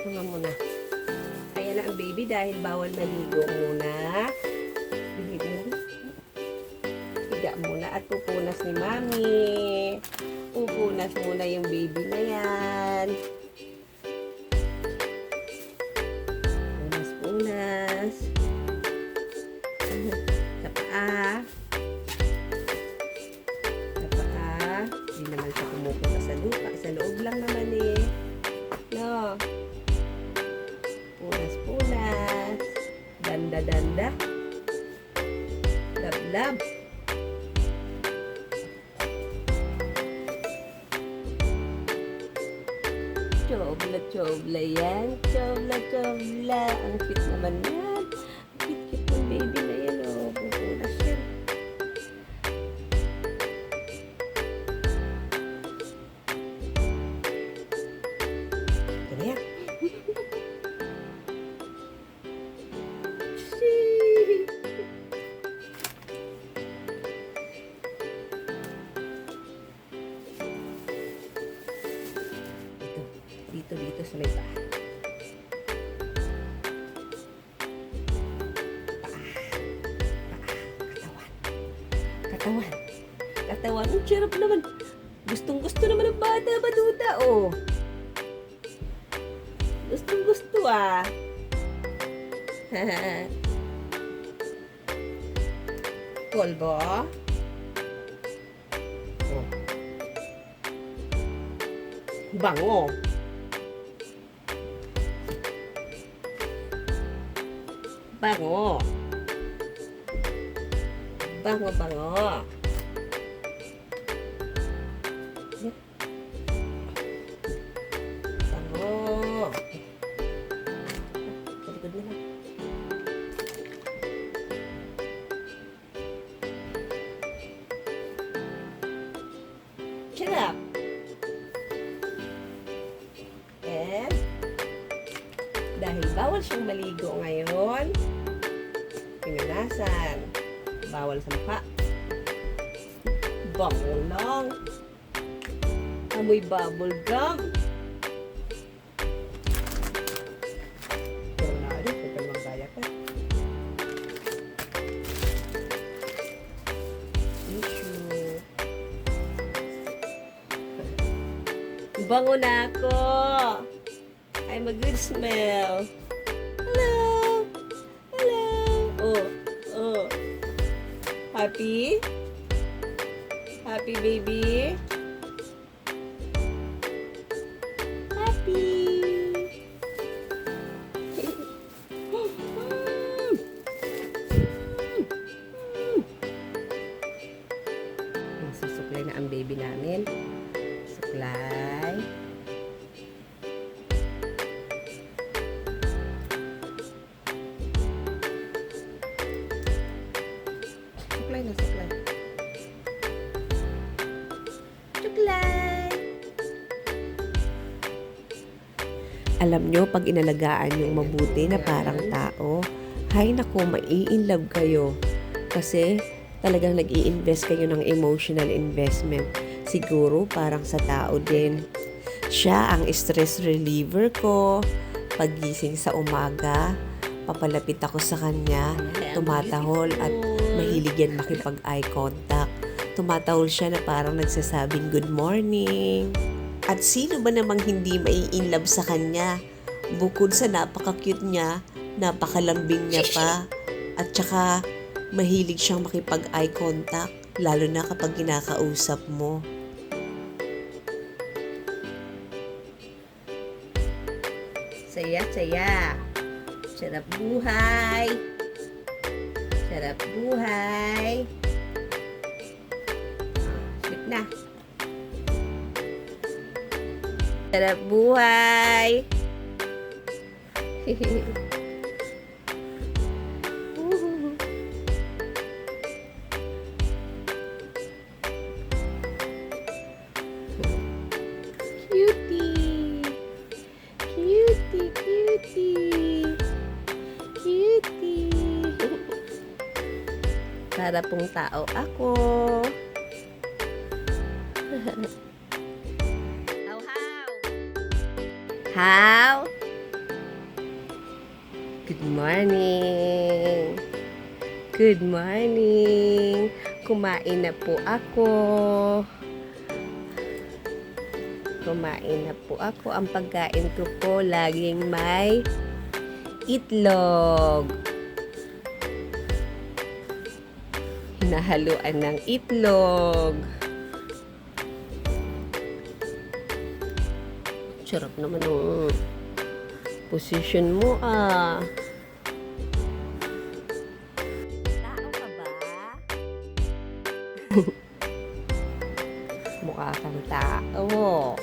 Ito nga muna. Ayan na ang baby dahil bawal maligo muna. Higa muna at pupunas ni Mami. Pupunas muna yung baby na yan. Punas. Sa paa. Sa paa. Hindi naman siya pumupunta sa lupa. Sa loob lang naman eh. No. Punas. Danda. Lab. Chobla yan. Chobla. Ang cute naman yan. Ang cute ng baby na yan. Oh. Pupunas yan. Ito na yan. Dito sa may paa. Katawan. Ang sarap naman. Gustong-gusto naman ng bata, batuta, oh. Gustong-gusto, ah. Polvo. Oh. Bango. Bango. Talikod na lang. Shut up. And dahil bawal siyang maligo ngayon, pinunasan. Bawal sa mukha. Bango lang. Amoy bubble gum. Pero na rin, huwag ka naman kaya pa. Tissue. Bango na ako. I'm a good smell. Hello. Oh. Happy? Happy, baby? Happy. Susuklay na ang baby namin. Suklay. Suklay. Alam nyo, pag inalagaan yung mabuti na parang tao, hay naku, mai-inlove kayo. Kasi talagang nag-i-invest kayo ng emotional investment. Siguro parang sa tao din. Siya ang stress reliever ko. Paggising sa umaga, papalapit ako sa kanya, tumatahol at mahilig yan makipag-eye contact. Tumatahol siya na parang nagsasabing good morning. At sino ba namang hindi mai-inlove sa kanya? Bukod sa napaka-cute niya, napakalambing niya pa. At saka mahilig siyang makipag-eye contact, lalo na kapag kinakausap mo. Saya. Sarap buhay. Sweet na. Sarap buhay. Para pong tao ako. How? Good morning! Good morning! Kumain na po ako. Kumain na po ako. Ang pagkain ko po laging may itlog. Hinahaluan ng itlog. Sarap naman ng position mo ah. Tao ka ba? Mukha kang tao.